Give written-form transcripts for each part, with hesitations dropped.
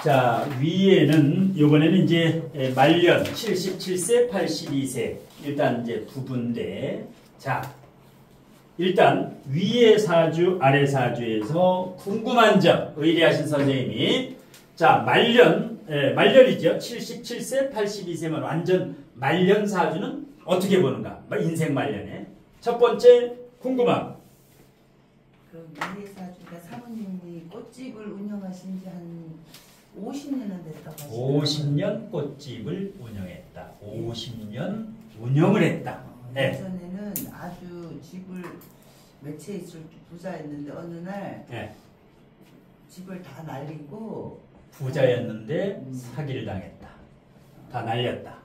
자, 위에는 이번에는 이제 말년 77세, 82세 일단 이제 부부인데, 자, 일단 위에 사주, 아래 사주에서 궁금한 점 의뢰하신 선생님이, 자, 말년이죠. 77세, 82세면 완전 말년 사주는 어떻게 보는가? 인생 말년에 첫 번째 궁금함. 그 위에 사주가 사모님이 꽃집을 운영하신 지 한 50년은 됐다고 하시더라고요. 50년 꽃집을 운영했다. 50년 운영을 했다. 네. 예전에는 아주 집을 매체 있을 부자였는데 어느 날 네. 집을 다 날리고 부자였는데 사기를 당했다. 다 날렸다.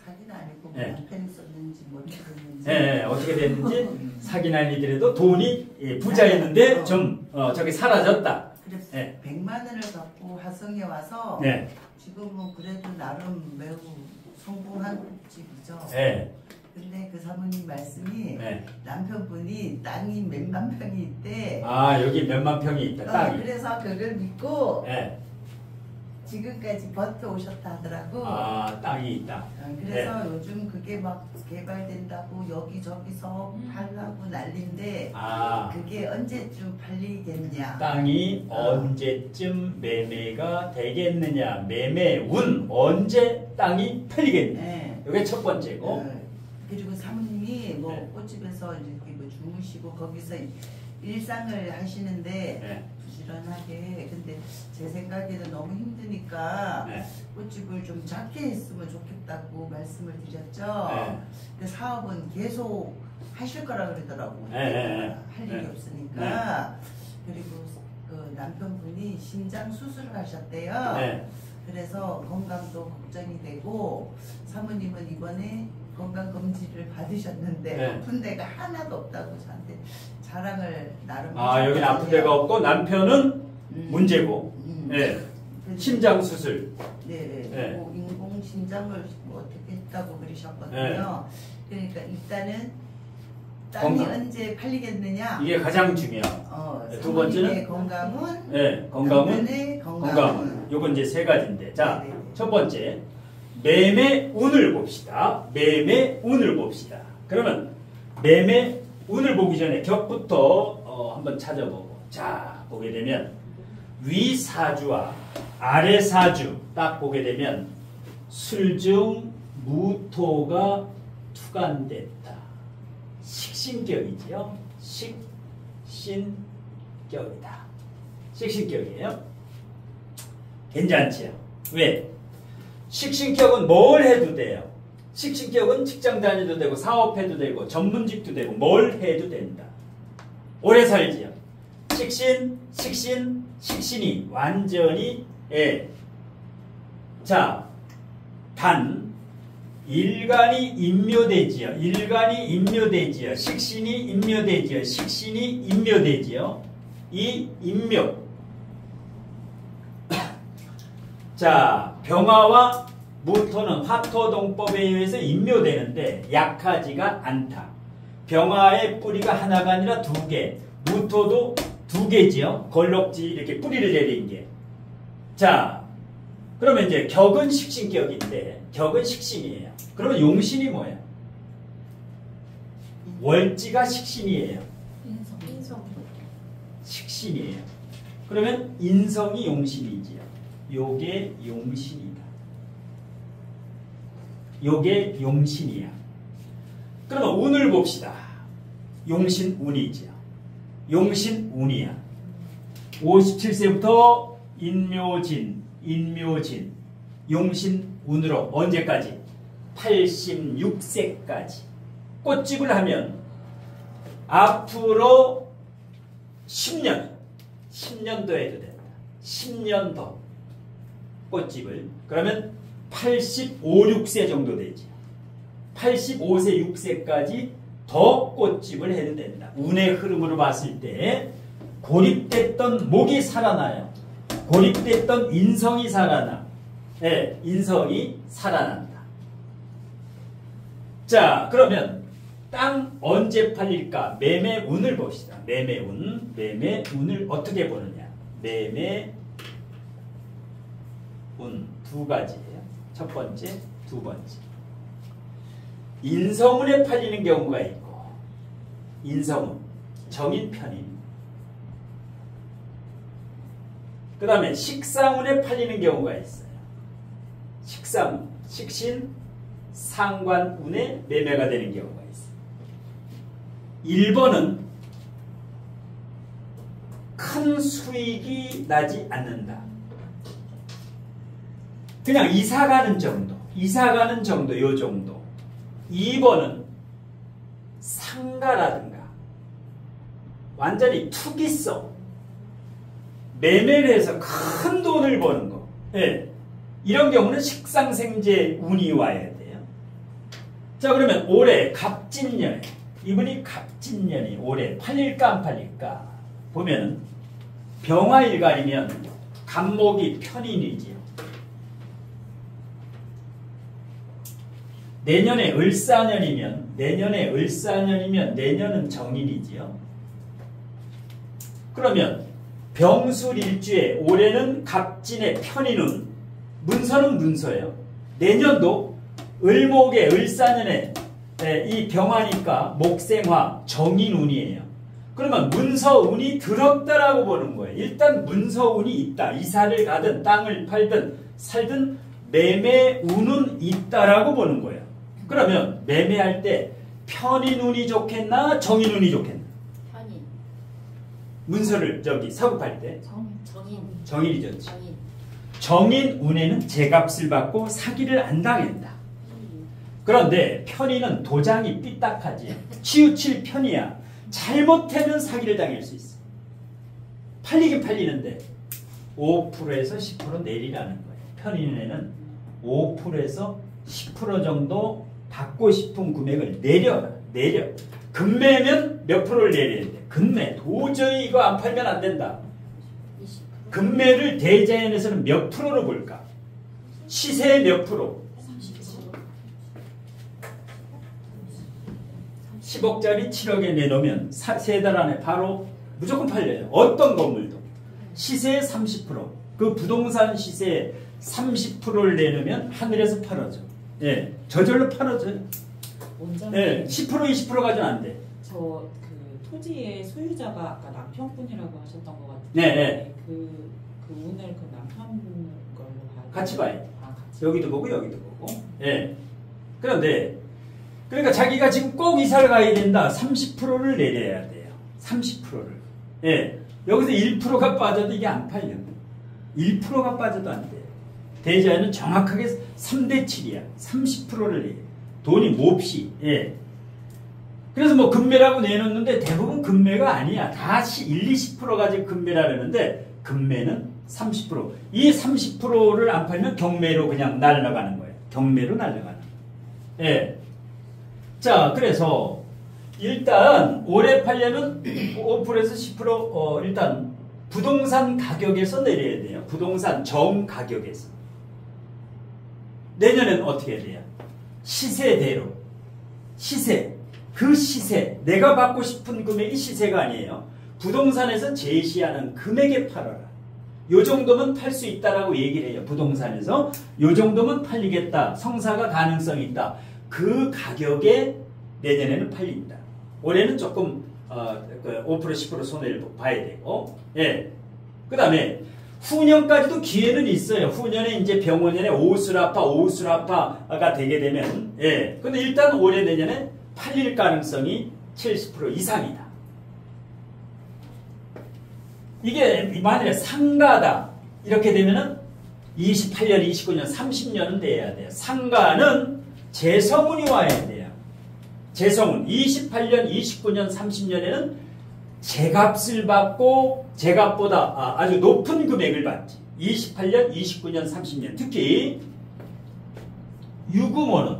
사기는 아니고 네. 남편이 썼는지 뭔지 됐는지 네, 어떻게 됐는지 사기는 아니더라도 돈이 부자였는데 좀 저기 사라졌다. 그래서 네. 100만 원을 갖고 화성에 와서 네. 지금은 그래도 나름 매우 성공한 집이죠. 네. 근데 그 사모님 말씀이 네. 남편분이 땅이 몇만 평이 있대. 아, 여기 몇만 평이 있다. 땅이. 그래서 그걸 믿고 네. 지금까지 버텨오셨다 하더라고. 아, 땅이 있다. 그래서 요즘 그게 막 개발된다고 여기저기서 팔라고 난린데 아, 그게 언제쯤 팔리겠냐. 땅이 언제쯤 매매가 되겠느냐. 매매 운 언제 땅이 팔리겠냐. 네. 이게 첫 번째고. 그리고 사모님이 뭐 네. 꽃집에서 이렇게 뭐 주무시고 거기서 일상을 하시는데 네. 부지런하게. 근데 제 생각에는 너무 힘드니까 네. 꽃집을 좀 작게 했으면 좋겠다고 말씀을 드렸죠. 네. 근데 사업은 계속 하실 거라 그러더라고요. 네. 할 일이 네. 없으니까. 그리고 그 남편분이 심장 수술을 하셨대요. 네. 그래서 건강도 걱정이 되고, 사모님은 이번에 건강검진을 받으셨는데 네. 아픈 데가 하나도 없다고 저한테 자랑을 나름 아, 여기는 아픈 데가 없고 남편은 문제고. 네. 심장 수술. 네. 네. 뭐 인공 심장을 뭐 어떻게 했다고 그러셨거든요. 그러니까 일단은 땅이 건강. 언제 팔리겠느냐. 이게 가장 중요한. 두 번째는 건강은. 네, 건강은. 남편의 건강. 요건 이제 세 가지인데. 자, 네네. 첫 번째. 매매 운을 봅시다. 매매 운을 봅시다. 그러면 매매 운을 보기 전에 격부터 한번 찾아보고. 자, 보게 되면 위 사주와 아래 사주 딱 보게 되면 술중 무토가 투간됐다. 식신격이지요. 식신격이다. 식신격이에요. 괜찮지요? 왜? 식신격은 뭘 해도 돼요. 식신격은 직장 다녀도 되고 사업해도 되고 전문직도 되고 뭘 해도 된다. 오래 살지요. 식신이 완전히 자, 단 일간이 임묘되지요. 식신이 임묘되지요. 이 임묘. 자, 병화와 무토는 화토동법에 의해서 임묘되는데 약하지가 않다. 병화의 뿌리가 하나가 아니라 두 개, 무토도 두 개지요. 걸럭지 이렇게 뿌리를 내린 게. 자, 그러면 이제 격은 식신격인데 격은 식신이에요. 그러면 용신이 뭐예요? 월지가 식신이에요. 인성. 식신이에요. 그러면 인성이 용신이지요. 요게 용신이다. 요게 용신이야. 그러면 운을 봅시다. 용신 운이지요. 용신 운이야. 57세부터 인묘진, 용신 운으로 언제까지? 86세까지. 꽃집을 하면 앞으로 10년도 해도 된다. 10년 더 꽃집을. 그러면 85, 6세 정도 되지. 85세, 6세까지 더 꽃집을 해도 된다. 운의 흐름으로 봤을 때 고립됐던 목이 살아나요. 고립됐던 인성이 살아나. 네, 인성이 살아난다. 자, 그러면 땅 언제 팔릴까? 매매운을 봅시다. 매매운을 어떻게 보느냐? 매매운을 운 두 가지예요. 첫 번째, 두 번째. 인성운에 팔리는 경우가 있고, 인성운, 정인, 편인. 그 다음에 식상운에 팔리는 경우가 있어요. 식상운, 식신, 상관운에 매매가 되는 경우가 있어요. 1번은 큰 수익이 나지 않는다. 그냥 이사 가는 정도, 요 정도. 2번은 상가라든가 완전히 투기성, 매매를 해서 큰 돈을 버는 거. 예. 이런 경우는 식상생재 운이 와야 돼요. 자, 그러면 올해 갑진년, 이분이 갑진년이 올해 팔릴까 안 팔릴까 보면은 병화일간이면 갑목이 편인이지요. 내년에 을사년이면 내년은 정인이지요. 그러면 병술일주에 올해는 갑진의 편인운, 문서는 문서예요. 내년도 을목의 을사년에 이 병화니까 목생화 정인운이에요. 그러면 문서운이 들었다라고 보는 거예요. 일단 문서운이 있다. 이사를 가든 땅을 팔든 살든 매매운은 있다라고 보는 거예요. 그러면 매매할 때 편인운이 좋겠나 정인운이 좋겠나? 편인. 문서를 저기 사고팔 때 정인이 좋지. 정인. 정인운에는 제값을 받고 사기를 안 당한다. 그런데 편인은 도장이 삐딱하지. 치우칠 편이야. 잘못하면 사기를 당할 수 있어. 팔리긴 팔리는데 5%에서 10% 내리라는 거예요. 편인운에는 5%에서 10% 정도 받고 싶은 금액을 내려. 금매면 몇 프로를 내려야 돼. 금매. 도저히 이거 안 팔면 안 된다. 20%. 금매를 대자연에서는 몇 프로로 볼까? 시세의 몇 프로? 10억짜리 7억에 내놓으면 3달 안에 바로 무조건 팔려요. 어떤 건물도. 시세의 30%. 그 부동산 시세의 30%를 내놓으면 하늘에서 팔아줘. 예, 저절로 팔아줘요. 원장님, 예, 10% 20% 가지고는 안 돼. 저 그 토지의 소유자가 아까 남편분이라고 하셨던 것 같은데, 네. 그 오늘 그 남편 걸로 봐요. 같이 봐요. 같이. 여기도 보고 여기도 보고. 예. 그런데 그러니까 자기가 지금 꼭 이사를 가야 된다. 30%를 내려야 돼요. 30%를. 예. 여기서 1%가 빠져도 이게 안 팔려. 1%가 빠져도 안 돼요. 대자연은 정확하게 3대 7이야. 30%를 내요. 돈이 몹시. 예. 그래서 뭐 금매라고 내놓는데 대부분 금매가 아니야. 다 1, 20% 가지고 금매라는데 금매는 30%. 이 30%를 안 팔면 경매로 그냥 날아가는 거예요. 경매로 날아가는 거예요. 예. 자, 그래서 일단 올해 팔려면 5%에서 10% 일단 부동산 가격에서 내려야 돼요. 부동산 정 가격에서. 내년엔 어떻게 돼요? 시세대로. 시세. 그 시세. 내가 받고 싶은 금액이 시세가 아니에요. 부동산에서 제시하는 금액에 팔아라. 요 정도면 팔 수 있다라고 얘기를 해요. 부동산에서 요 정도면 팔리겠다. 성사가 가능성이 있다. 그 가격에 내년에는 팔린다. 올해는 조금 5% 10% 손해를 봐야 되고, 예. 그 다음에 후년까지도 기회는 있어요. 후년에 이제 병원년에 오수라파가 되게 되면, 예. 근데 일단 올해 내년에 팔릴 가능성이 70% 이상이다. 이게 만일에 상가다 이렇게 되면은 28년, 29년, 30년은 돼야 돼요. 상가는 재성운이 와야 돼요. 재성운 28년, 29년, 30년에는 제값을 받고 제값보다 아주 높은 금액을 받지. 28년, 29년, 30년. 특히 유금원은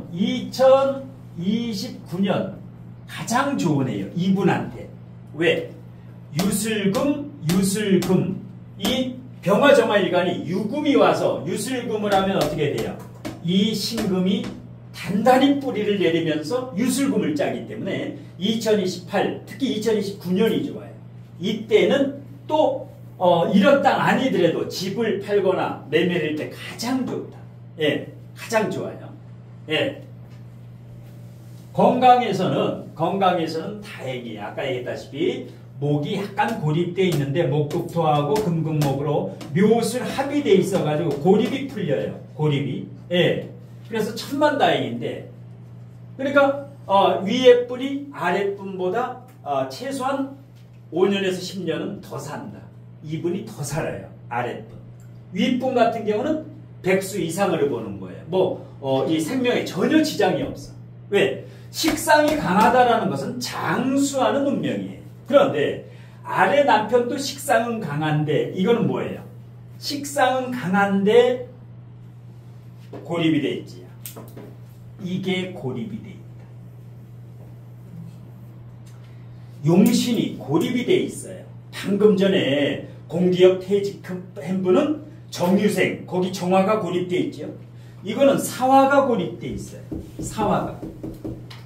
2029년 가장 좋은 해요. 이분한테. 왜? 유술금 이 병화정화일간이 유금이 와서 유술금을 하면 어떻게 돼요? 이 신금이 단단히 뿌리를 내리면서 유술금을 짜기 때문에 2028 특히 2029년이 좋아요. 이때는 또 이런 땅 아니더라도 집을 팔거나 매매를 할 때 가장 좋다. 예, 가장 좋아요. 예. 건강에서는 다행히 아까 얘기했다시피 목이 약간 고립되어 있는데 목국토하고 금극목으로 묘술 합의되어 있어가지고 고립이 풀려요. 고립이. 예. 그래서 천만다행인데 그러니까 위에 분이 아래 분보다 최소한 5년에서 10년은 더 산다. 이분이 더 살아요. 아래 분. 위 분 같은 경우는 백수 이상을 보는 거예요. 이 생명에 전혀 지장이 없어. 왜? 식상이 강하다라는 것은 장수하는 운명이에요. 그런데 아래 남편도 식상은 강한데 이거는 뭐예요? 식상은 강한데 고립이 돼 있지. 이게 고립이 돼 있다. 용신이 고립이 돼 있어요. 방금 전에 공기업 퇴직한 분은 정유생, 거기 정화가 고립돼 있죠. 이거는 사화가 고립돼 있어요. 사화가.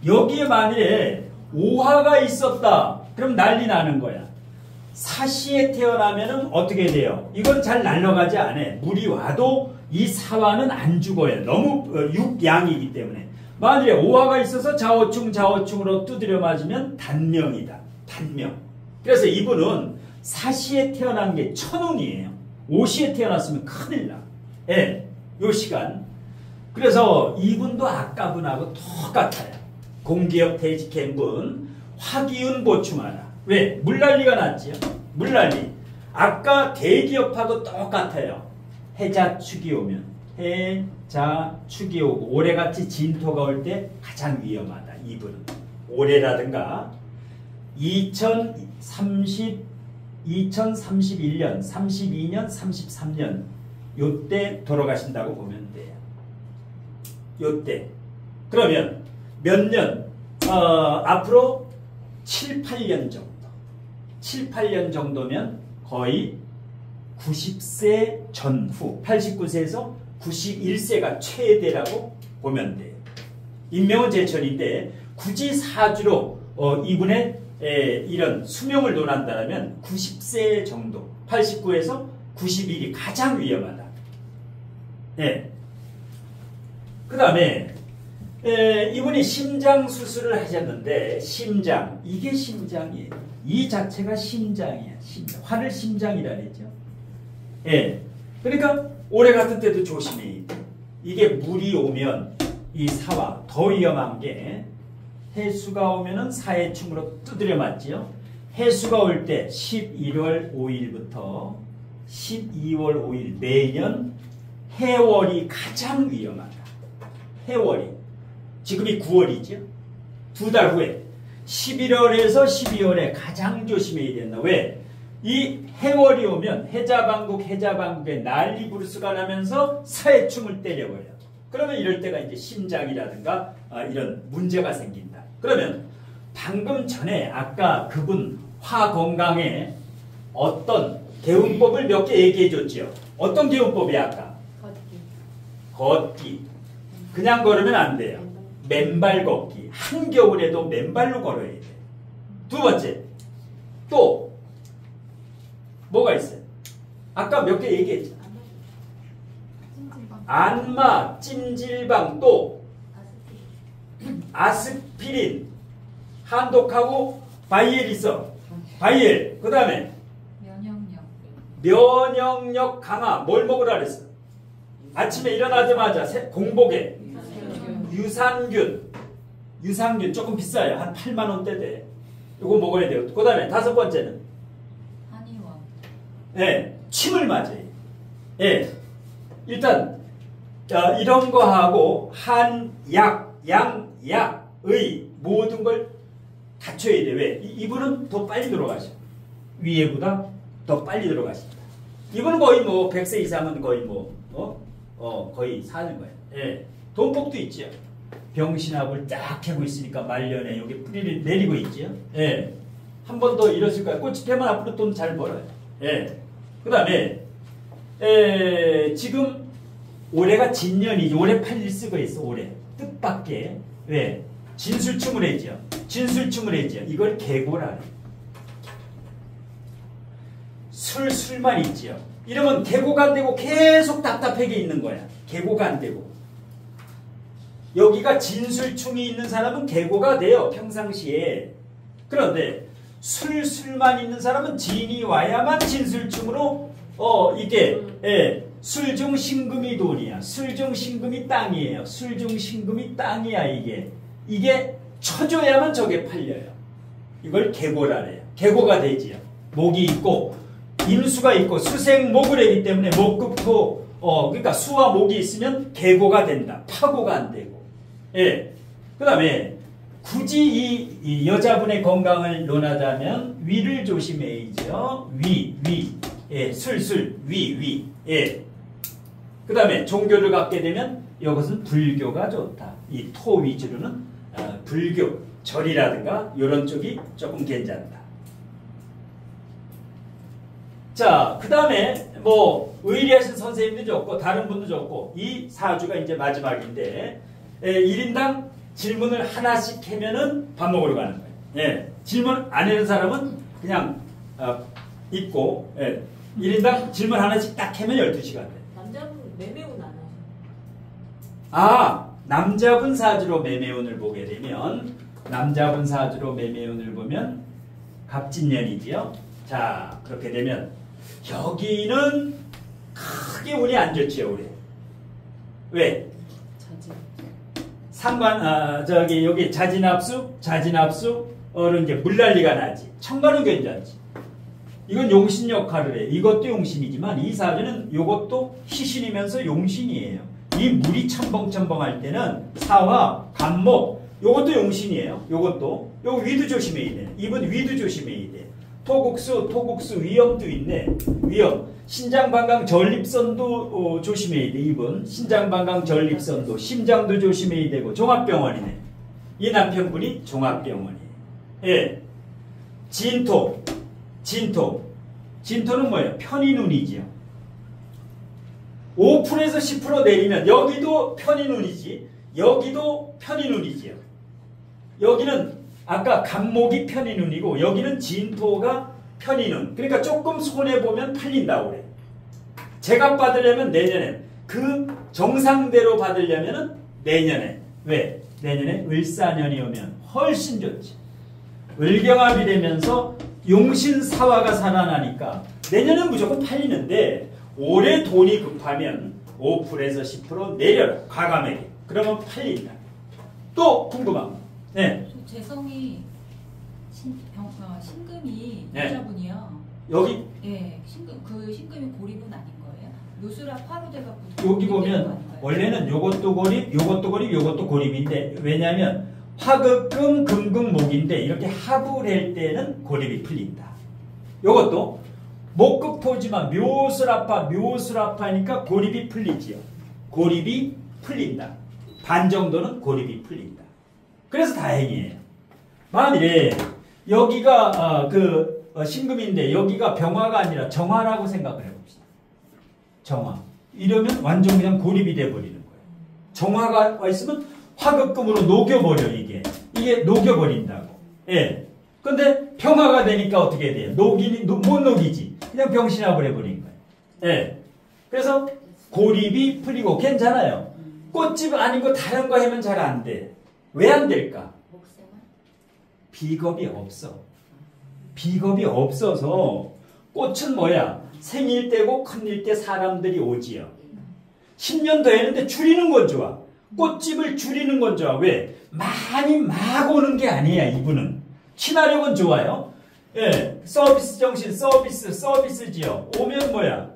여기에 만일에 오화가 있었다. 그럼 난리 나는 거야. 사시에 태어나면은 어떻게 돼요? 이건 잘 날아가지 않아. 물이 와도 이 사화는 안 죽어요. 너무 육양이기 때문에. 만일에 오화가 있어서 좌우충으로 두드려 맞으면 단명이다. 단명. 그래서 이분은 사시에 태어난 게 천운이에요. 오시에 태어났으면 큰일 나. 예, 요 시간. 그래서 이분도 아까 분하고 똑같아요. 공기업 퇴직한 분, 화기운 보충하라. 왜? 물난리가 났지요. 물난리. 아까 대기업하고 똑같아요. 해자축이 오면 해자축이 오고 올해같이 진토가 올 때 가장 위험하다. 이분은. 올해라든가 2031년, 32년, 33년 요때 돌아가신다고 보면 돼요. 요때. 그러면 몇 년? 앞으로 7, 8년 정도. 7, 8년 정도면 거의 90세 전후, 89세에서 91세가 최대라고 보면 돼요. 인명은 제천인데 굳이 사주로 이분의 이런 수명을 논한다면 90세 정도, 89에서 91이 가장 위험하다. 네. 그 다음에 이분이 심장 수술을 하셨는데 심장, 이게 심장이에요. 이 자체가 심장이야. 심장. 화를 심장이라 그랬죠. 예. 그러니까 올해 같은 때도 조심해야 돼. 이게 물이 오면 이 사화 더 위험한 게 해수가 오면은 사해충으로 두드려 맞지요. 해수가 올 때 11월 5일부터 12월 5일 매년 해월이 가장 위험하다. 해월이. 지금이 9월이죠. 두 달 후에 11월에서 12월에 가장 조심해야 된다. 왜? 이 해월이 오면 해자방국에 난리 부르스가 나면서 사해충을 때려버려. 그러면 이럴 때가 이제 심장이라든가 이런 문제가 생긴다. 그러면 방금 전에 아까 그분 화 건강에 어떤 개운법을 몇 개 얘기해 줬죠. 어떤 개운법이야 아까? 걷기. 그냥 걸으면 안 돼요. 맨발 걷기. 한겨울에도 맨발로 걸어야 돼. 두 번째. 또 뭐가 있어요? 아까 몇 개 얘기했죠. 안마, 찜질방, 또 아스피린, 한독하고 바이엘 있어. 바이엘. 그 다음에 면역력 강화. 뭘 먹으라 그랬어? 아침에 일어나자마자 공복에 유산균 조금 비싸요. 한 8만 원대 돼. 이거 먹어야 돼요. 그 다음에 다섯 번째는 한의원. 네, 침을 맞아요. 네, 일단 이런 거 하고 한약, 양약의 모든 걸 갖춰야 돼. 왜? 이분은 더 빨리 들어가셔. 위에보다 더 빨리 들어가십니다. 이분은 거의 100세 이상은 거의 거의 사는 거예요. 예. 돈복도 있죠. 병신합을 딱 하고 있으니까 말년에 여기 뿌리를 내리고 있죠. 예. 한 번 더 이랬을 거예요. 꽃이 피면 앞으로 돈 잘 벌어요. 예. 그 다음에, 지금 올해가 진년이지. 올해 8일 쓰고 있어, 올해. 뜻밖의. 왜? 진술충을 했죠. 진술충을 했죠. 이걸 개고라. 술만 있지요. 이러면 계고가 안 되고 계속 답답하게 있는 거야. 계고가 안 되고. 여기가 진술충이 있는 사람은 계고가 돼요. 평상시에. 그런데 술만 있는 사람은 진이 와야만 진술충으로 이게 술중 신금이 돈이야. 술중 신금이 땅이에요. 술중 신금이 땅이야. 이게 쳐줘야만 저게 팔려요. 이걸 계고라 그래요. 계고가 되지요. 목이 있고 임수가 있고 수생목을 하기 때문에 목급토 그러니까 수와 목이 있으면 계고가 된다. 파고가 안 되고. 예. 그 다음에 굳이 이 여자분의 건강을 논하자면 위를 조심해야죠. 위. 예, 위. 예. 그 다음에 종교를 갖게 되면 이것은 불교가 좋다. 이 토 위주로는 불교, 절이라든가 이런 쪽이 조금 괜찮다. 자, 그 다음에 뭐 의리하신 선생님도 좋고 다른 분도 좋고 이 사주가 이제 마지막인데 1인당 질문을 하나씩 하면은 밥 먹으러 가는 거예요. 예, 질문 안 하는 사람은 그냥 있고 1인당 질문 하나씩 딱 하면 12시간 돼. 남자분 매매운 안 하죠? 남자분 사주로 매매운을 보게 되면 남자분 사주로 매매운을 보면 갑진년이지요. 자, 그렇게 되면 여기는 크게 운이 안 좋지요, 올해. 왜? 여기 자진합수, 이제 물난리가 나지. 천간은 괜찮지. 이건 용신 역할을 해. 이것도 용신이지만 이 사주는 이것도 희신이면서 용신이에요. 이 물이 첨벙첨벙할 때는 사화, 간목, 이것도 용신이에요. 이것도. 요 위도 조심해야 돼. 입은 위도 조심해야 돼. 토국수 위염도 있네. 위염. 신장방광 전립선도 조심해야 돼. 입은 신장방광 전립선도 심장도 조심해야 되고 종합병원이네. 이 남편분이 종합병원이에요. 예. 진토는 뭐예요? 편인운이지요. 5%에서 10% 내리면 여기도 편인운이지. 여기도 편인운이지요. 여기는 아까 간목이 편인운이고 여기는 진토가 편인운. 그러니까 조금 손해보면 팔린다고 그래. 제값 받으려면 내년에. 그 정상대로 받으려면 내년에. 왜? 내년에 을사년이 오면 훨씬 좋지. 을경합이 되면서 용신사화가 살아나니까 내년은 무조건 팔리는데 올해 돈이 급하면 5%에서 10% 내려라. 과감하게. 그러면 팔린다. 또 궁금한 거. 네. 재성이 신금이 네. 여자분이요. 여기 신금이 고립은 아닌 거예요? 노수라 파로 돼갖고 여기 보면 원래는 요것도 고립, 요것도 고립인데 왜냐하면 화극금, 금금, 목인데 이렇게 합을 할 때는 고립이 풀린다. 요것도 목급토지만 묘술아파니까 고립이 풀리지요. 고립이 풀린다. 반 정도는 고립이 풀린다. 그래서 다행이에요. 만일에 여기가 신금인데 여기가 병화가 아니라 정화라고 생각을 해봅시다. 정화. 이러면 완전 그냥 고립이 돼버리는 거예요. 정화가 있으면 화극금으로 녹여버려 이게 녹여버린다고. 예. 근데 병화가 되니까 어떻게 돼요? 못 녹이지. 그냥 병신합을 해버린 거예요. 예. 그래서 고립이 풀리고 괜찮아요. 꽃집 아니고 다른 거 하면 잘 안 돼. 왜 안 될까? 비겁이 없어. 비겁이 없어서 꽃은 뭐야? 생일 때고 큰일 때 사람들이 오지요. 10년 더 했는데 줄이는 건 좋아. 꽃집을 줄이는 건 좋아. 왜? 많이 막 오는 게 아니야. 이분은. 친화력은 좋아요. 예, 서비스 정신, 서비스지요. 오면 뭐야?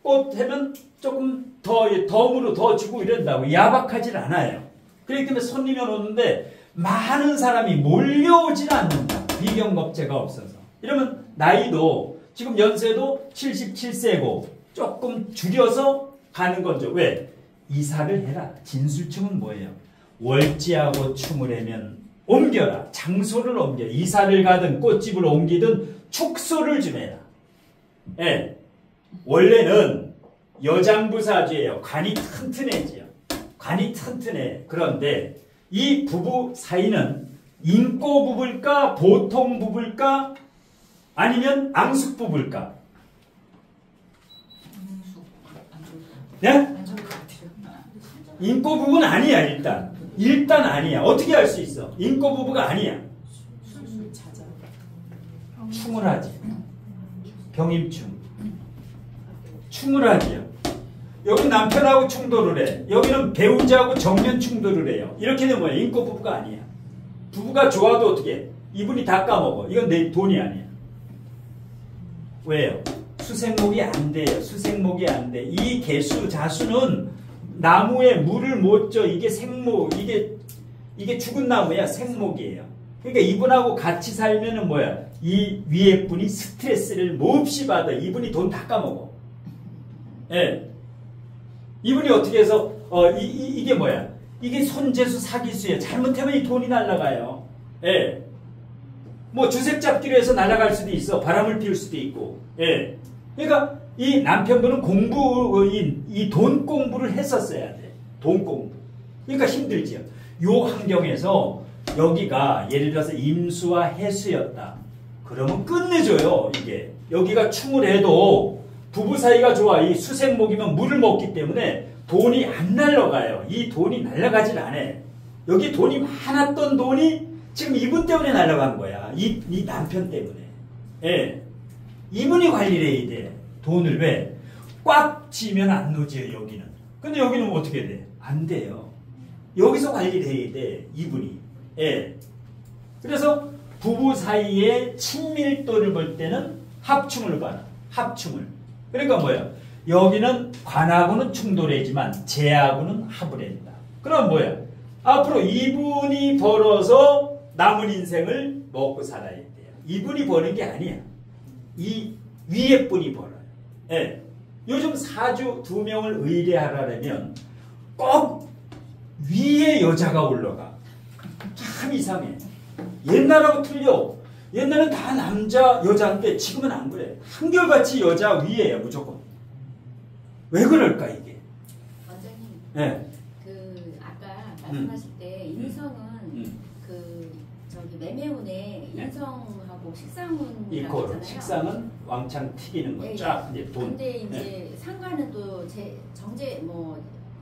꽃 하면 조금 덤으로 더 주고 이런다고. 야박하진 않아요. 그렇기 때문에 손님이 오는데 많은 사람이 몰려오진 않는다. 비경겁제가 없어서. 이러면 나이도 지금 연세도 77세고 조금 줄여서 가는 거죠. 왜? 이사를 해라. 진술충은 뭐예요? 월지하고 충을 하면 옮겨라. 장소를 옮겨. 이사를 가든 꽃집을 옮기든 축소를 좀 해라. 예. 원래는 여장부 사주예요. 관이 튼튼해지요. 관이 튼튼해. 그런데 이 부부 사이는 인꼬 부부일까? 보통 부부일까? 아니면 앙숙 부부일까? 네? 안 좋을 것 같아요. 인꼬 부부는 아니야 일단 아니야. 어떻게 할 수 있어? 인꼬 부부가 아니야. 술 자자. 충을 하지. 병임충. 충을 하지요. 여기 남편하고 충돌을 해. 여기는 배우자하고 정면 충돌을 해요. 이렇게 되면 뭐야? 인꼬 부부가 아니야. 부부가 좋아도 어떻게 해? 이분이 다 까먹어. 이건 내 돈이 아니야. 왜요? 수생목이 안 돼요. 수생목이 안 돼. 이 개수, 자수는 나무에 물을 못 줘. 이게 생목, 이게 죽은 나무야. 생목이에요. 그러니까 이분하고 같이 살면은 뭐야? 이 위에 분이 스트레스를 몹시 받아. 이분이 돈 다 까먹어. 예. 이분이 어떻게 해서, 이게 뭐야? 이게 손재수 사기수예요. 잘못하면 이 돈이 날아가요. 예. 뭐 주색 잡기로 해서 날아갈 수도 있어. 바람을 피울 수도 있고. 예. 그러니까 이 남편분은 이 돈 공부를 했었어야 돼. 돈 공부. 그러니까 힘들지요. 요 환경에서 여기가 예를 들어서 임수와 해수였다. 그러면 끝내줘요. 이게. 여기가 충을 해도 부부 사이가 좋아. 이 수생목이면 물을 먹기 때문에 돈이 안 날아가요. 이 돈이 날아가질 않아. 여기 돈이 많았던 돈이 지금 이분 때문에 날아간 거야. 이 남편 때문에. 예. 이분이 관리를 해야 돼. 돈을 왜? 꽉 쥐면 안 놓지요, 여기는. 근데 여기는 어떻게 돼? 안 돼요. 여기서 관리를 해야 돼, 이분이. 예. 그래서 부부 사이의 친밀도를 볼 때는 합충을 봐라. 합충을. 그러니까 뭐야? 여기는 관하고는 충돌이지만 재하고는 합을 한다. 그럼 뭐야? 앞으로 이분이 벌어서 남은 인생을 먹고 살아야 돼요. 이분이 버는 게 아니야. 이 위에 분이 벌어요. 예. 요즘 사주 2명을 의뢰하려면 꼭 위에 여자가 올라가. 참 이상해. 옛날하고 틀려. 옛날엔 다 남자, 여자인데 지금은 안 그래. 한결같이 여자 위에야 무조건. 왜 그럴까 이게? 원장님, 예. 그 아까 말씀하실 때 인성은 저기 매매운에 인성하고 식상운이라고 이코로 했잖아요. 식상은 왕창 튀기는 거. 예, 쫙 이제 돈. 근데 이제 상관은 또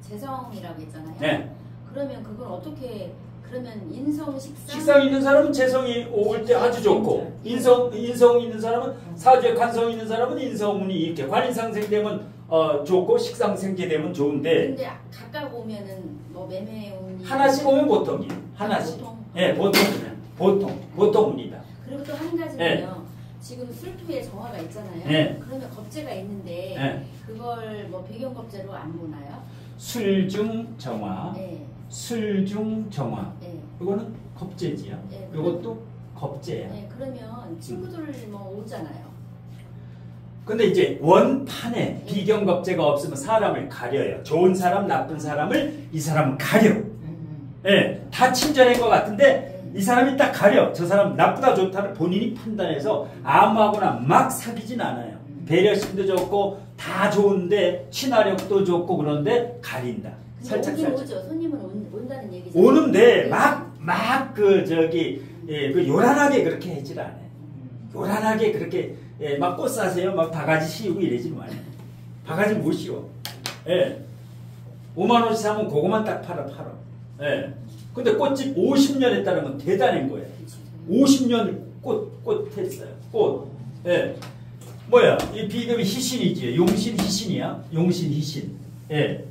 재성이라고 했잖아요. 네. 그러면 그걸 어떻게 그러면 인성 식상 식상 있는 사람은 재성이 올 때 아주 좋고 인성 있는 사람은 사주에 관성 있는 사람은 인성운이 이렇게 관인상생되면 좋고 식상생제되면 좋은데 근데 각각 오면은 뭐 매매운이 하나씩 오면 보통이에요. 하나씩. 보통. 예, 보통 운이다. 그리고 또 한 가지는요. 네. 지금 술투에 정화가 있잖아요. 네. 그러면 겁재가 있는데 네. 그걸 뭐 배경겁재로 안 보나요? 술중 정화. 네. 술중 정화. 네. 이거는 겁재지야. 네. 이것도 겁재야. 네. 그러면 친구들 뭐 오잖아요. 근데 이제 원판에 비경겁재가 없으면 사람을 가려요. 좋은 사람, 나쁜 사람을 이 사람은 가려. 예, 다 친절한 것 같은데 이 사람이 딱 가려. 저 사람 나쁘다 좋다를 본인이 판단해서 아무하고나 막 사귀진 않아요. 배려심도 좋고 다 좋은데 친화력도 좋고 그런데 가린다. 살짝. 오죠. 손님은 온다는 얘기잖아요. 오는데 그 요란하게 그렇게 하질 않아요. 요란하게 그렇게 막 꽃 사세요. 막 바가지 씌우고 이러지 마요. 바가지 못 씌워. 예. 5만 원씩 사면 그거만 딱 팔아. 예. 근데 꽃집 50년 했다는 건 대단한 거예요. 50년 꽃 했어요. 꽃. 예. 뭐야? 이 비금이 희신이지. 용신 희신이야. 용신 희신. 예.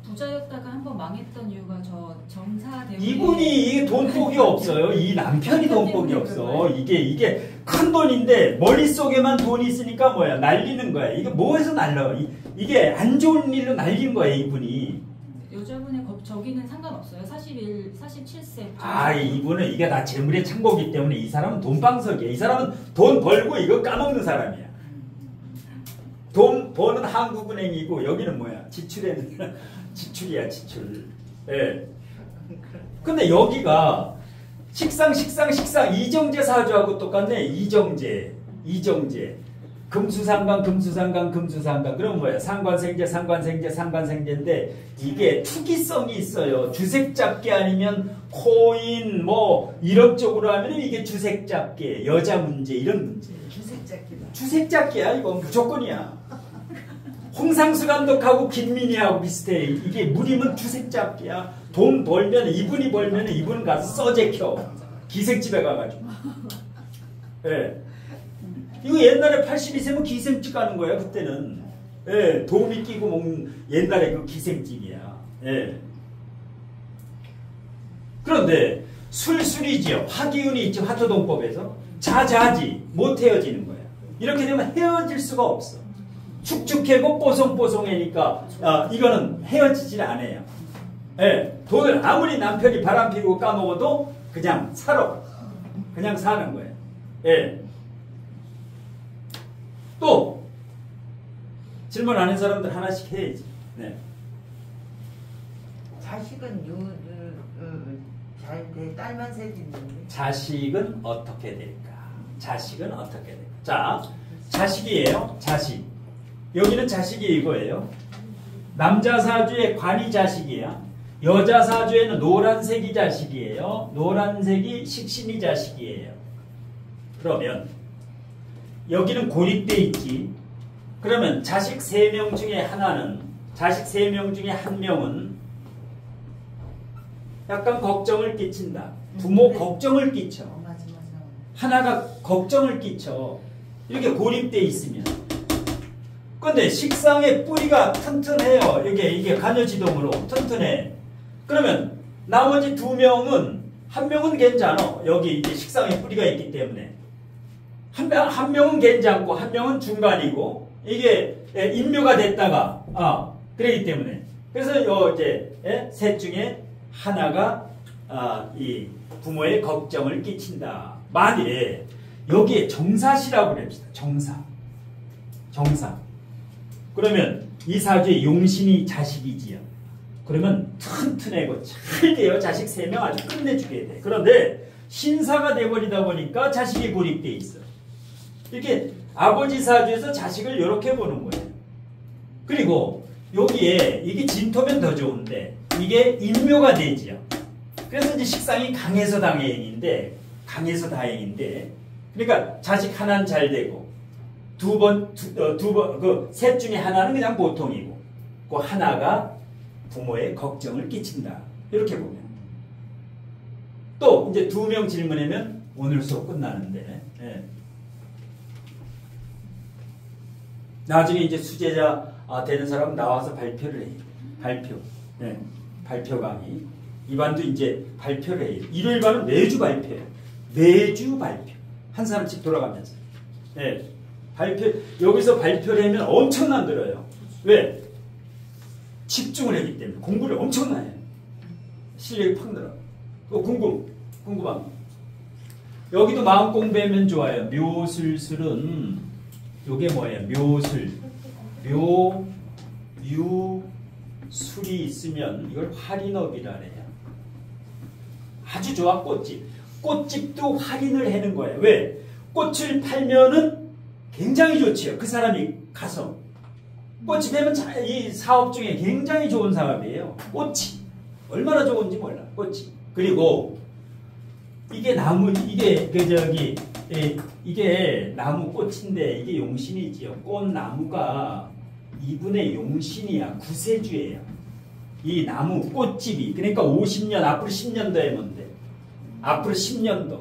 부자였다가 한번 망했던 이유가 저 정사 때문에. 이분이 이게 돈복이 없어요. 이 남편이 돈복이 없어. 이게 큰 돈인데 머릿속에만 돈이 있으니까 뭐야? 날리는 거야. 이게 뭐해서 날려? 이게 안 좋은 일로 날린 거야, 이분이. 여자분의 저기는 상관없어요. 47세. 아, 이분은 이게 다 재물의 창고기 때문에 이 사람은 돈방석이야. 이 사람은 돈 벌고 이거 까먹는 사람이야. 돈 버는 한국은행이고 여기는 뭐야? 지출이야, 지출. 예. 근데 여기가 식상 이정재 사주하고 똑같네. 이정재. 금수상관. 그럼 뭐야? 상관생제인데 이게 투기성이 있어요. 주색잡기 아니면 코인 뭐 이런쪽으로 하면 이게 주색잡기, 여자 문제 이런 문제. 주색잡기다. 주색잡기야. 이건 무조건이야. 홍상수 감독하고 김민희하고 비슷해. 이게 무림은 두색잡기야. 돈 벌면 이분이 벌면 이분 가서 써제켜. 기생집에 가가지고. 예. 이거 옛날에 82세면 기생집 가는 거야 그때는. 예. 도미 끼고 먹는 옛날에 그 기생집이야. 예. 그런데 술술이지요. 화기운이 있지 화토동법에서. 자자지 못 헤어지는 거야. 이렇게 되면 헤어질 수가 없어. 축축해고 뽀송뽀송하니까 이거는 헤어지질 않아요. 예, 돈을 아무리 남편이 바람피고 까먹어도 그냥 살아. 그냥 사는 거예요. 예. 또 질문 안 한 사람들 하나씩 해야지. 네. 자식은 잘돼 딸만 셋 있는데. 자식은 어떻게 될까? 자식은 어떻게 될까? 자, 자식이에요. 자식. 여기는 자식이 이거예요. 남자 사주의 관이 자식이야. 여자 사주에는 노란색이 자식이에요. 노란색이 식신이 자식이에요. 그러면 여기는 고립돼 있지. 그러면 자식 3명 중에 하나는, 자식 3명 중에 한 명은 약간 걱정을 끼친다. 부모 그래. 걱정을 끼쳐. 맞아. 하나가 걱정을 끼쳐. 이렇게 고립돼 있으면. 근데 식상의 뿌리가 튼튼해요. 이게 간여지동으로 튼튼해. 그러면 나머지 2명은, 한 명은 괜찮아. 여기 이제 식상의 뿌리가 있기 때문에. 한 명은 괜찮고 한 명은 중간이고, 이게 인묘가 됐다가 그러기 때문에. 그래서 이제 셋 중에 하나가 이 부모의 걱정을 끼친다. 만일에 여기에 정사시라고 그럽시다. 정사. 그러면 이 사주에 용신이 자식이지요. 그러면 튼튼하고 잘 돼요. 자식 3명 아주 끝내주게 돼. 그런데 신사가 돼버리다 보니까 자식이 고립돼 있어. 이렇게 아버지 사주에서 자식을 이렇게 보는 거예요. 그리고 여기에 이게 진토면 더 좋은데 이게 인묘가 되지요. 그래서 이제 식상이 강해서 다행인데 그러니까 자식 하나는 잘 되고 셋 중에 하나는 그냥 보통이고 그 하나가 부모의 걱정을 끼친다. 이렇게 보면. 또 이제 2명 질문하면 오늘 수업 끝나는데. 예. 나중에 이제 수제자 되는 사람 나와서 발표를 해요. 발표 강의. 이반도 이제 발표를 해요. 일요일반은 매주 발표해요. 매주 발표. 한 사람씩 돌아가면서. 예. 여기서 발표를 하면 엄청난 들어요. 왜? 집중을 하기 때문에. 공부를 엄청나게 해요. 실력이 팍 늘어. 궁금한. 여기도 마음 공부하면 좋아요. 묘술술은 요게 뭐예요? 묘술. 술이 있으면 이걸 활인업이라 해요. 아주 좋아. 꽃집도 활인을 하는 거예요. 왜? 꽃을 팔면은 굉장히 좋지요. 그 사람이 가서 꽃이 되면 이 사업 중에 굉장히 좋은 사업이에요. 꽃이 얼마나 좋은지 몰라. 꽃이. 그리고 이게 이게 나무 꽃인데 이게 용신이지요. 꽃나무가 이분의 용신이야. 구세주예요. 이 나무 꽃집이. 그러니까 50년 앞으로 10년도에 뭔데? 앞으로 10년도.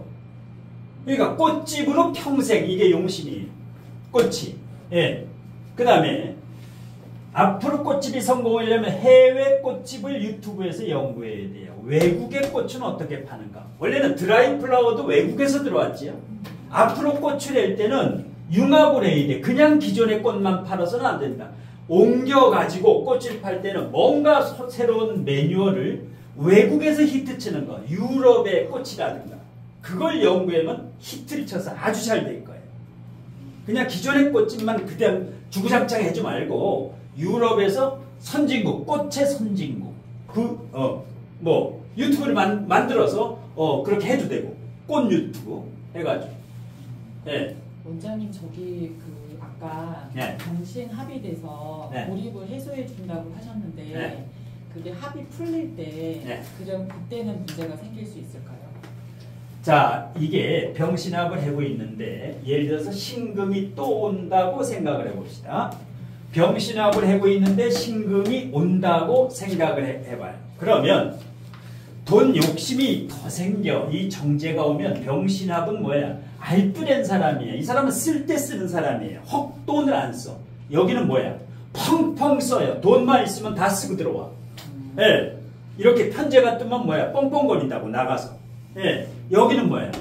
그러니까 꽃집으로 평생 이게 용신이에요. 꽃이. 예. 그 다음에 앞으로 꽃집이 성공하려면 해외 꽃집을 유튜브에서 연구해야 돼요. 외국의 꽃은 어떻게 파는가? 원래는 드라이 플라워도 외국에서 들어왔지요. 앞으로 꽃을 낼 때는 융합을 해야 돼. 그냥 기존의 꽃만 팔아서는 안 된다. 옮겨가지고 꽃을 팔 때는 뭔가 새로운 매뉴얼을 외국에서 히트치는 거. 유럽의 꽃이라든가. 그걸 연구하면 히트를 쳐서 아주 잘 될 거예요. 그냥 기존의 꽃집만 그냥 주구장창 해지 말고 유럽에서 선진국, 꽃의 선진국. 유튜브를 만들어서 그렇게 해도 되고. 꽃 유튜브 해가지고. 예. 원장님 저기 아까 네. 정신 합의돼서 네. 고립을 해소해 준다고 하셨는데 네. 그게 합의 풀릴 때 네. 그때는 문제가 생길 수 있을까요? 자, 이게 병신합을 하고 있는데 예를 들어서 신금이 또 온다고 생각을 해봅시다. 병신합을 하고 있는데 신금이 온다고 생각을 해봐요. 그러면 돈 욕심이 더 생겨. 이 정제가 오면 병신합은 뭐야? 알뜰한 사람이에요. 이 사람은 쓸 때 쓰는 사람이에요. 헛돈을 안 써. 여기는 뭐야? 펑펑 써요. 돈만 있으면 다 쓰고 들어와. 예. 이렇게 편제가 뜨면 뭐야? 뻥뻥거린다고 나가서. 예. 여기는 뭐야?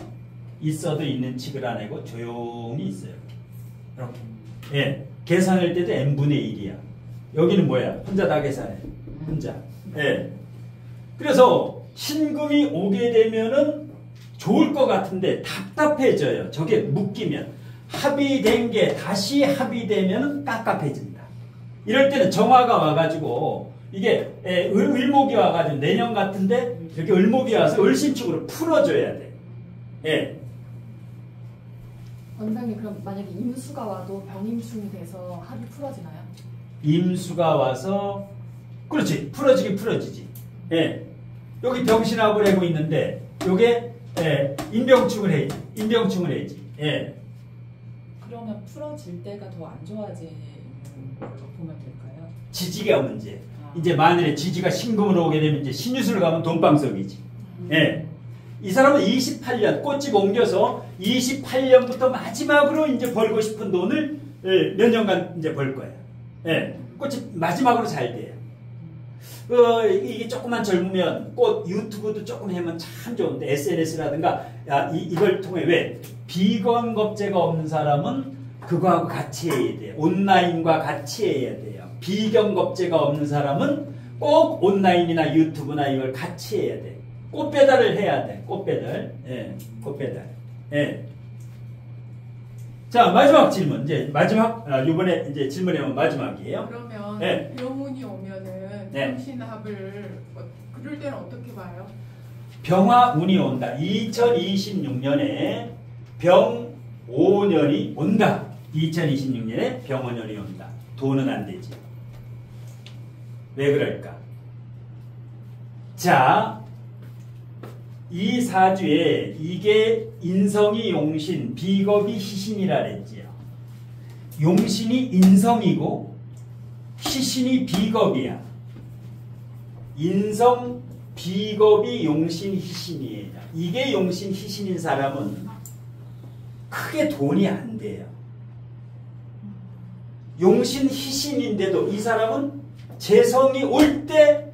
있어도 있는 칙을 안 하고 조용히 있어요. 이렇게. 예. 계산할 때도 n분의 1이야. 여기는 뭐야? 혼자 다 계산해. 혼자. 예. 그래서 신금이 오게 되면은 좋을 것 같은데 답답해져요. 저게 묶이면. 합의된 게 다시 합의되면 깝깝해진다. 이럴 때는 정화가 와가지고 이게 을목이 와가지고 내년 같은데 이렇게 을목이 와서 을신축으로 풀어줘야 돼. 예. 원장님 그럼 만약에 임수가 와도 병임충이 돼서 합이 풀어지나요? 임수가 와서 그렇지 풀어지긴 풀어지지. 예. 여기 병신합을 하고 있는데 요게 인병충을 해야지. 인병충을 해야지. 예. 그러면 풀어질 때가 더 안 좋아지는 걸로 보면 될까요? 지지가 문제. 이제 만일에 지지가 신금으로 오게 되면 이제 신유술을 가면 돈방석이지. 예. 이 사람은 28년 꽃집 옮겨서 28년부터 마지막으로 이제 벌고 싶은 돈을 몇 년간 이제 벌 거야. 예. 꽃집 마지막으로 잘 돼요. 이게 조금만 젊으면 꽃 유튜브도 조금 하면 참 좋은데 SNS라든가 이걸 통해 왜 비건 겁재가 없는 사람은 그거하고 같이 해야 돼요. 온라인과 같이 해야 돼요. 비건 겁재가 없는 사람은 꼭 온라인이나 유튜브나 이걸 같이 해야 돼. 꽃 배달을 해야 돼. 꽃 배달. 예, 꽃 배달. 예. 자, 마지막 질문. 이제 마지막 이번에 이제 질문해면 마지막이에요. 그러면 네. 병운이 오면은 네. 병신합을 그럴 때는 어떻게 봐요? 병화운이 온다. 2026년에 병 5년이 온다. 2026년에 병 5년이 온다. 돈은 안 되지. 왜 그럴까? 자, 이 사주에 이게 인성이 용신, 비겁이 희신이라 그랬지요. 용신이 인성이고 희신이 비겁이야. 인성, 비겁이 용신, 희신이에요. 이게 용신, 희신인 사람은 크게 돈이 안 돼요. 용신, 희신인데도 이 사람은 재성이 올 때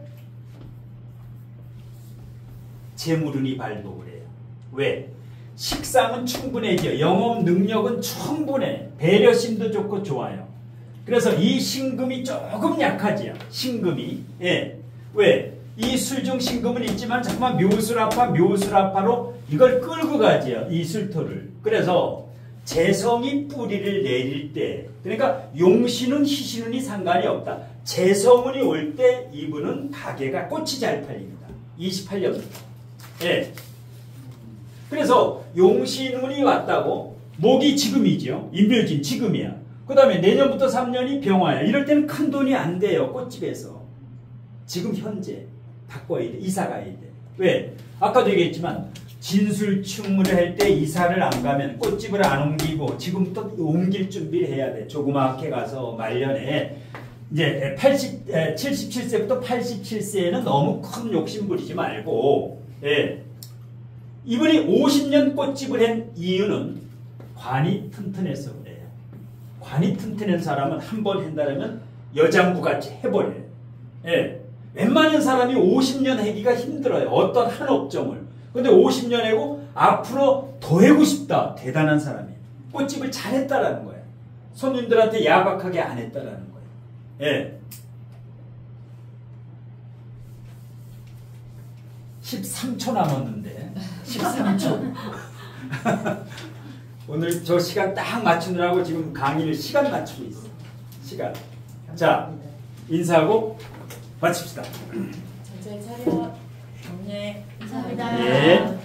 재물운이 발복을 해요. 왜? 식상은 충분해져. 영업 능력은 충분해. 배려심도 좋고 좋아요. 그래서 이 신금이 조금 약하지요. 신금이. 예. 왜? 이 술중 신금은 있지만 자꾸만 묘술아파로 이걸 끌고 가지요. 이 술토를. 그래서 재성이 뿌리를 내릴 때, 그러니까 용신은 희신운이 상관이 없다. 재성운이 올 때 이분은 가게가 꽃이 잘 팔립니다. 28년부터. 예. 그래서 용신운이 왔다고 목이 지금이죠. 인묘진 지금이야. 그 다음에 내년부터 3년이 병화야. 이럴 때는 큰 돈이 안 돼요. 꽃집에서. 지금 현재 바꿔야 돼. 이사 가야 돼. 왜? 아까도 얘기했지만 진술충을 할 때 이사를 안 가면 꽃집을 안 옮기고 지금부터 옮길 준비를 해야 돼. 조그맣게 가서 말년에 이제 77세부터 87세에는 너무 큰 욕심 부리지 말고, 예. 이분이 50년 꽃집을 한 이유는 관이 튼튼해서 그래요. 관이 튼튼한 사람은 한 번 한다면 여장부같이 해버려요. 예. 웬만한 사람이 50년 하기가 힘들어요. 어떤 한 업종을. 근데 50년 하고 앞으로 더 하고 싶다. 대단한 사람이에요. 꽃집을 잘했다라는 거예요. 손님들한테 야박하게 안 했다라는 거예요. 예. 13초 남았는데 13초. 오늘 저 시간 딱 맞추느라고 지금 강의를 시간 맞추고 있어. 시간. 자, 인사하고 마칩시다. 전체 차렷. 경례. 감사합니다. 예.